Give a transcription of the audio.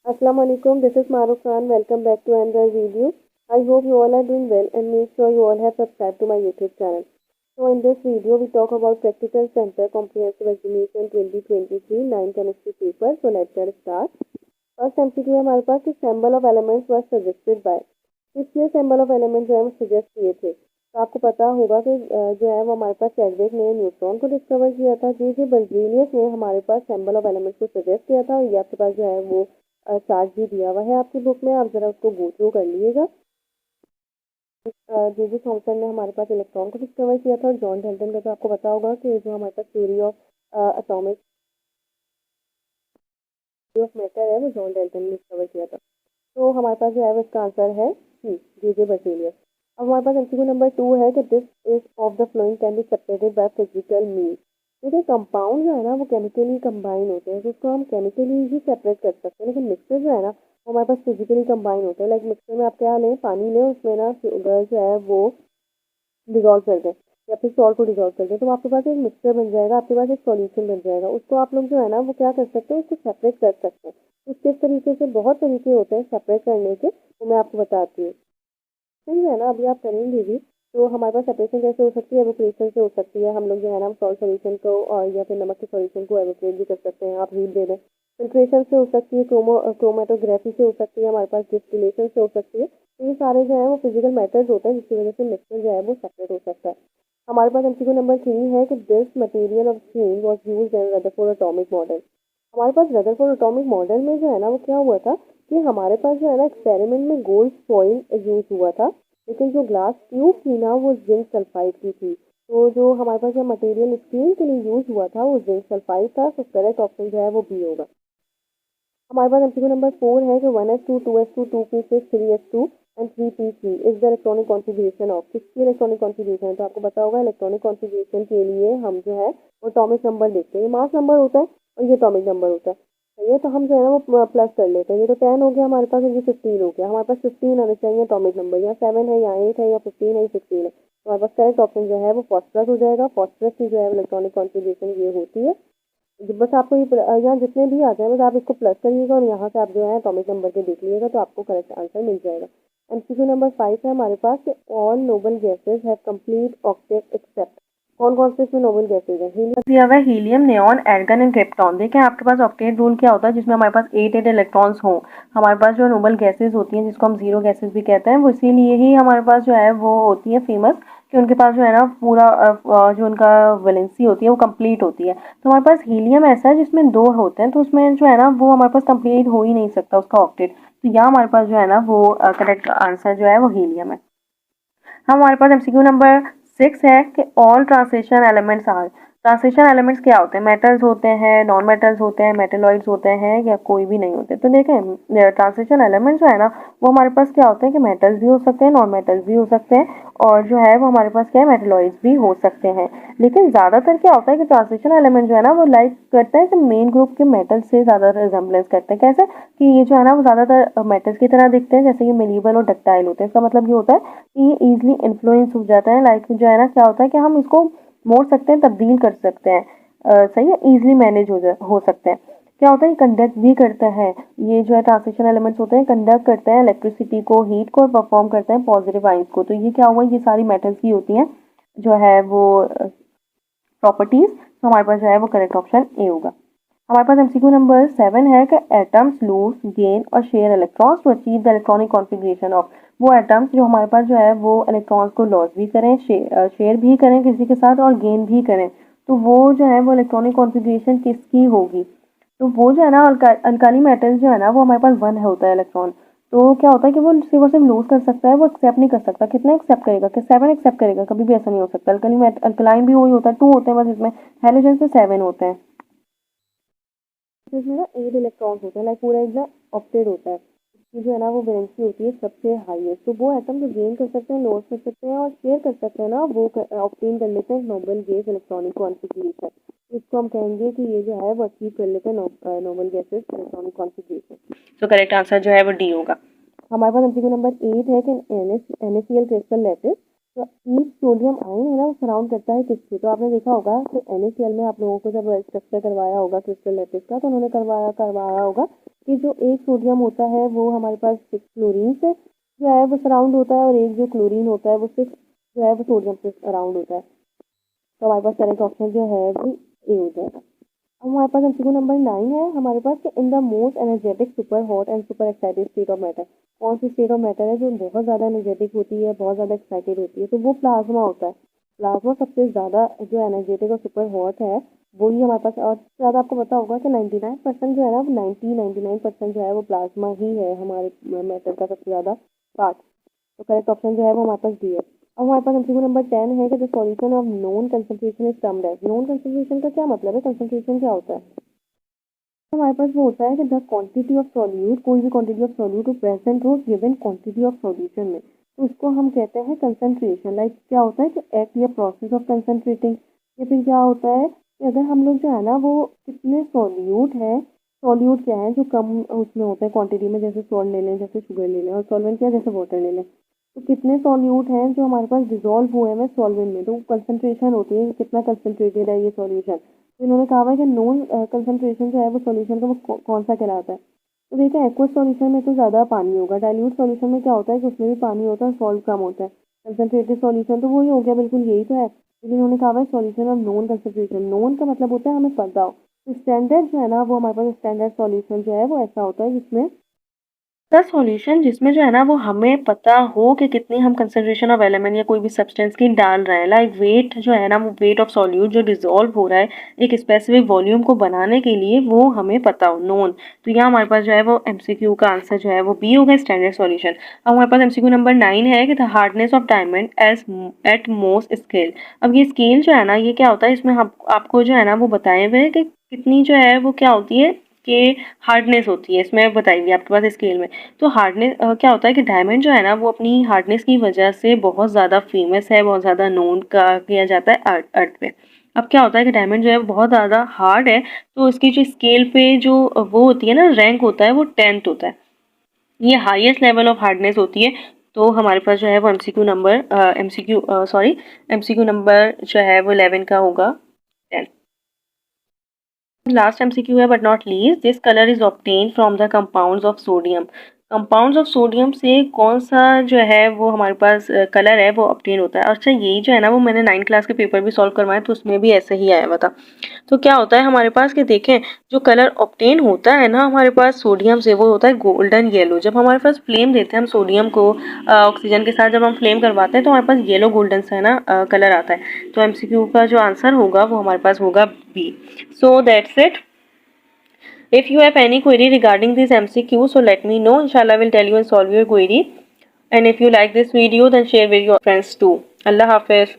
Assalamu alaikum. This is Maruf Khan. Welcome back to another video. I hope you all are doing well and make sure you all have subscribed to my YouTube channel. So in this video we talk about Practical Center Comprehensive Examination 2023 9 chemistry paper. So let's get start. First MCQ है हमारे पास कि sample of elements were suggested by. इसलिए sample of element जो है वो suggest किए थे। तो आपको पता होगा कि जो है वो हमारे पास चैडविक ने न्यूट्रॉन को डिस्कवर किया था। जे बर्जीलियस ने हमारे पास सैम्बल ऑफ एलिमेंट्स को सजेस्ट किया था। ये आपके पास जो है वो चार्ट भी दिया हुआ है आपकी बुक में, आप ज़रा उसको गो थ्रू कर लीजिएगा। जे थॉमसन ने हमारे पास इलेक्ट्रॉन को डिस्कवर किया था और जॉन डेल्टन का तो आपको पता होगा कि जो हमारे पास theory of atomic of matter है वो जॉन डेल्टन ने डिस्कवर किया था। तो हमारे पास जो है इसका आंसर है सी, जे बर्जीलियस। अब हमारे पास एमसीक्यू नंबर 2 है कि this is of the flowing can be separated by physical means. देखिए कंपाउंड जो है ना वो केमिकली कंबाइन होते हैं, तो उसको हम केमिकली ही सेपरेट कर सकते हैं, लेकिन मिक्सर जो है ना वो हमारे पास फिजिकली कंबाइन होते हैं। लाइक मिक्सर में आप क्या लें, पानी लें, उसमें ना शुगर जो है वो डिजोल्व कर दें या फिर सॉल्ट को डिजोल्व कर दें, तो आपके पास एक मिक्सचर बन जाएगा, आपके पास एक सॉल्यूशन बन जाएगा। उसको आप लोग जो है ना वो क्या कर सकते हैं, उसको सेपरेट कर सकते हैं। तो किस तरीके से, बहुत तरीके होते हैं सेपरेट करने के, वो मैं आपको बताती हूँ। ठीक है ना, अभी आप करेंगे भी। तो हमारे पास सेपरेशन कैसे हो सकती है, एवोपरेशन से हो सकती है। हम लोग जो है ना सॉल्ट सोल्यूशन को और या फिर नमक के सोल्यूशन को एवोपरेट भी कर सकते हैं, आप हीट दे दें। फिल्ट्रेशन से हो सकती है, क्रोमेटोग्राफी से हो सकती है, हमारे पास डिस्टिलेशन से हो सकती है। तो ये सारे जो है वो फिजिकल मेथड्स होते हैं जिसकी वजह से मिक्सचर जो है वो सेपरेट हो सकता है। हमारे पास एमसीक्यू नंबर 3 है कि this material of change was used in Rutherford atomic model. हमारे पास रदरफोर्ड एटॉमिक मॉडल में जो है ना वो क्या हुआ था कि हमारे पास जो है ना एक्सपेरिमेंट में गोल्ड फॉइल यूज हुआ था, लेकिन जो ग्लास ट्यूब थी ना वो जिंक सल्फाइड की थी। तो जो हमारे पास जो मटेरियल स्टील के लिए यूज हुआ था वो जिंक सल्फाइड था। तो करेक्ट ऑप्शन जो है वो बी होगा। हमारे पास एमसीक्यू नंबर 4 है कि 1s2 2s2 2p6 3s2 and 3p3 is the electronic configuration of. किसकी इलेक्ट्रॉनिक कॉन्फ़िगरेशन है, तो आपको पता होगा इलेक्ट्रॉनिक कॉन्फ़िगरेशन के लिए हम जो है वो एटॉमिक नंबर देखते हैं। ये मास नंबर होता है और ये एटॉमिक नंबर होता है। तो ये तो हम जो है ना वो प्लस कर लेते हैं। ये तो 10 हो गया हमारे पास और ये 15 हो गया। हमारे पास 15 आने चाहिए एटॉमिक नंबर, या 7 है या 8 है या 15 है या 16 है। तो हमारे पास करेक्ट ऑप्शन जो है वो फॉस्फरस हो जाएगा। फॉस्फरस की जो है इलेक्ट्रॉनिक कॉन्फ़िगरेशन ये होती है। बस आपको ये यहाँ जितने भी आ जाए बस आप इसको प्लस करिएगा और यहाँ से आप जो है एटॉमिक नंबर के देख लीजिएगा तो आपको करेक्ट आंसर मिल जाएगा। एमसीक्यू नंबर 5 है हमारे पास कि all noble gases have complete octet except. कौन कौन से इसमें नोबल गैसेज हैं? हीलियम दिया हुआ है, helium, neon, argon and krypton. देखें आपके पास ऑक्टेट रूल क्या होता है, जिसमें हमारे पास 8 इलेक्ट्रॉन्स हों। हमारे पास जो नोबल गैसेज होती हैं जिसको हम जीरो गैसेज भी कहते हैं, वो इसीलिए ही हमारे पास जो है वो होती है फेमस, कि उनके पास जो है ना पूरा जो उनका वैलेंसी होती है वो कंप्लीट होती है। तो हमारे पास हीलियम ऐसा है जिसमें 2 होते हैं, तो उसमें जो है ना वो हमारे पास कंप्लीट हो ही नहीं सकता उसका ऑक्टेट। तो यहाँ हमारे पास जो है ना वो करेक्ट आंसर जो है वो हीलियम है। हमारे पास एमसीक्यू नंबर 6 है कि all translation elements are. Translation elements क्या होते हैं? मेटल्स होते हैं, नॉन मेटल्स होते हैं, मेटेलॉइड्स होते हैं, या कोई भी नहीं होते। तो देखें ट्रांसलेशन एलिमेंट्स जो है ना वो हमारे पास क्या होते हैं कि मेटल्स भी हो सकते हैं, नॉन मेटल्स भी हो सकते हैं, और जो है वो हमारे पास क्या है, मेटेलॉइड्स भी हो सकते हैं। लेकिन ज़्यादातर क्या होता है कि ट्रांसलेशन एलिमेंट जो है ना वो लाइक करते हैं कि मेन ग्रुप के मेटल से ज़्यादा रिजेम्बलेंस करते हैं। कैसे कि ये जो है ना वो ज़्यादातर मेटल्स की तरह दिखते हैं, जैसे ये मेलिबल और डक्टाइल होते हैं। इसका मतलब ये होता है कि ये ईजिली इन्फ्लुएंस हो जाता है। लाइक जो है ना क्या होता है कि हम इसको मोड़ सकते हैं, तब्दील कर सकते हैं। सही है, ईजिली मैनेज हो सकते हैं। क्या होता है, ये कंडक्ट भी करता है। ये जो है ट्रांसलेशन एलिमेंट्स होते हैं कंडक्ट करते हैं इलेक्ट्रिसिटी को, हीट को, और परफॉर्म करते हैं पॉजिटिव आइंस को। तो ये क्या हुआ, ये सारी मेटल्स की होती हैं जो है वो प्रॉपर्टीज। तो हमारे पास जो है वो करेक्ट ऑप्शन ए होगा। हमारे पास एमसीक्यू नंबर 7 है कि एटम्स लूज, गेन और share electrons to achieve the electronic configuration of. वो एटम्स जो हमारे पास जो है वो इलेक्ट्रॉन्स को लॉस भी करें, शेयर भी करें किसी के साथ, और गेन भी करें, तो वो जो है वो इलेक्ट्रॉनिक कॉन्फ़िगरेशन किसकी होगी? तो वो जो है ना अल्काली मेटल्स जो है ना वो हमारे पास 1 होता है इलेक्ट्रॉन। तो क्या होता है कि वो सिर्फ और सिर्फ लूज कर सकता है, वो एक्सेप्ट नहीं कर सकता। कितना एक्सेप्ट करेगा, कि 7 एक्सेप्ट करेगा? कभी भी ऐसा नहीं हो सकता। अल्कलाइन भी वही होता है, 2 होते हैं बस इसमें, हेलोजन से 7 होते हैं। इसमें ना 8 इलेक्ट्रॉन्स होते हैं, लाइक पूरा एक ना ऑक्टेट होता है। इसकी जो है ना वो वैलेंसी होती है सबसे हाईएस्ट। तो वो एटम जो गेन कर सकते हैं, लॉस कर सकते हैं और शेयर कर सकते हैं ना, वो ऑब्टेन कर लेते हैं नोबल गैस इलेक्ट्रॉनिक कॉन्फ़िगरेशन। इसको हम कहेंगे कि ये जो है वो अचीव कर लेते हैं नोबल गैसेस इलेक्ट्रॉनिक कॉन्फ़िगरेशन। तो करेक्ट आंसर जो है वो डी होगा। हमारे पास एमसीक्यू नंबर 8 है कि NaCl क्रिस्टल लैटिस, तो ईच सोडियम आयन है ना वो सराउंड करता है किससे? तो आपने देखा होगा कि NaCl में आप लोगों को जब स्ट्रक्चर करवाया होगा क्रिस्टल लैटिस का, तो उन्होंने करवाया होगा कि जो एक सोडियम होता है वो हमारे पास 6 क्लोरीन से जो है वो सराउंड होता है, और एक जो क्लोरीन होता है वो 6 जो है वो सोडियम से अराउंड होता है। तो हमारे पास करेक्ट ऑप्शन जो है वो ए हो जाएगा। अब हमारे पास एमसीक्यू नंबर 9 है हमारे पास कि in the most energetic super hot and super excited state of matter, कौन सी स्टेट ऑफ मैटर है जो बहुत ज़्यादा एनर्जेटिक होती है, बहुत ज़्यादा एक्साइटेड होती है, तो वो प्लाज्मा होता है। प्लाज्मा सबसे ज़्यादा जो एनर्जेटिक और सुपर हॉट है वही हमारे पास, और ज़्यादा आपको पता होगा कि 99% जो है ना, 99% जो है वो प्लाज्मा ही है हमारे मैटर का सबसे ज़्यादा पार्ट। तो करेक्ट ऑप्शन जो है वो हमारे पास डी है। अब हमारे पास एमसीक्यू नंबर 10 है कि the solution of known concentration is termed as. Known concentration का क्या मतलब है, कंसंट्रेशन क्या होता है? हमारे पास वो होता है कि द क्वांटिटी ऑफ सॉल्यूट, कोई भी क्वांटिटी ऑफ सॉल्यूट प्रेजेंट हो गिवन क्वांटिटी ऑफ सॉल्यूशन में, तो उसको हम कहते हैं कंसंट्रेशन। लाइक क्या होता है कि एक्ट या प्रोसेस ऑफ कंसंट्रेटिंग, या फिर क्या होता है कि अगर हम लोग जो है ना वो कितने सॉल्यूट है, सॉल्यूट क्या है जो कम उसमें होता है क्वांटिटी में, जैसे सॉल्ट ले लें, जैसे शुगर ले लें, और सॉल्वेंट क्या है जैसे वाटर ले लें, तो कितने सॉल्यूट हैं जो हमारे पास डिजोल्व हुए हैं सॉल्वेंट में, तो कंसंट्रेशन होती है कितना कंसंट्रेटेड है ये सॉल्यूशन। तो इन्होंने कहा है कि नोन कंसंट्रेशन जो है वो सॉल्यूशन का वो कौन सा कहलाता है। तो देखिए एक्वस सॉल्यूशन में तो ज़्यादा पानी होगा, डाइल्यूट सॉल्यूशन में क्या होता है कि उसमें भी पानी होता है, सॉल्ट कम होता है। कंसंट्रेटेड सॉल्यूशन तो वही हो गया, बिल्कुल यही तो है, लेकिन इन्होंने कहा है solution of known concentration. Known का मतलब होता है हमें पता हो, तो स्टैंडर्ड जो है ना वो हमारे पास स्टैंडर्ड सॉल्यूशन जो है वो ऐसा होता है जिसमें द सॉल्यूशन जिसमें जो है ना वो हमें पता हो कि कितनी हम कंसंट्रेशन ऑफ एलिमेंट या कोई भी सब्सटेंस की डाल रहे हैं। लाइक वेट जो है ना, वो वेट ऑफ सॉल्यूट जो डिजोल्व हो रहा है एक स्पेसिफिक वॉल्यूम को बनाने के लिए, वो हमें पता हो, नोन। तो यहाँ हमारे पास जो है वो एमसीक्यू का आंसर जो है वो बी होगा, स्टैंडर्ड सॉल्यूशन। अब हमारे पास एमसीक्यू नंबर 9 है कि the hardness of diamond as at most scale. अब ये स्केल जो है ना ये क्या होता है, इसमें आपको जो है ना वो बताए हुए कि कितनी जो है वो क्या होती है कि हार्डनेस होती है, इसमें बताइए आपके पास स्केल में। तो हार्डनेस क्या होता है कि डायमंड जो है ना वो अपनी हार्डनेस की वजह से बहुत ज़्यादा फेमस है, बहुत ज़्यादा नोन का किया जाता है अर्थ पे। अब क्या होता है कि डायमंड जो है वो बहुत ज़्यादा हार्ड है, तो इसकी जो स्केल पे जो वो होती है ना रैंक होता है वो 10th होता है, ये हाईएस्ट लेवल ऑफ हार्डनेस होती है। तो हमारे पास जो है वो एमसीक्यू नंबर जो है वो 11 का होगा, 10। लास्ट एमसीक्यू है but not least, this colour is obtain from the compounds of sodium. Compounds of sodium से कौन सा जो है वो हमारे पास कलर है वो ऑब्टेन होता है। अच्छा यही जो है ना वो मैंने 9th क्लास के पेपर भी सॉल्व करवाए, तो उसमें भी ऐसे ही आया हुआ था। तो क्या होता है हमारे पास कि देखें, जो कलर ऑब्टेन होता है ना हमारे पास सोडियम से, वो होता है गोल्डन येलो। जब हमारे पास फ्लेम देते हैं हम सोडियम को ऑक्सीजन के साथ, जब हम फ्लेम करवाते हैं तो हमारे पास येलो गोल्डन सा है ना कलर आता है। तो एमसीक्यू का जो आंसर होगा वो हमारे पास होगा B. So that's it. If you have any query regarding this MCQ, so let me know. Inshallah, I will tell you and solve your query. And if you like this video, then share with your friends too. Allah Hafiz.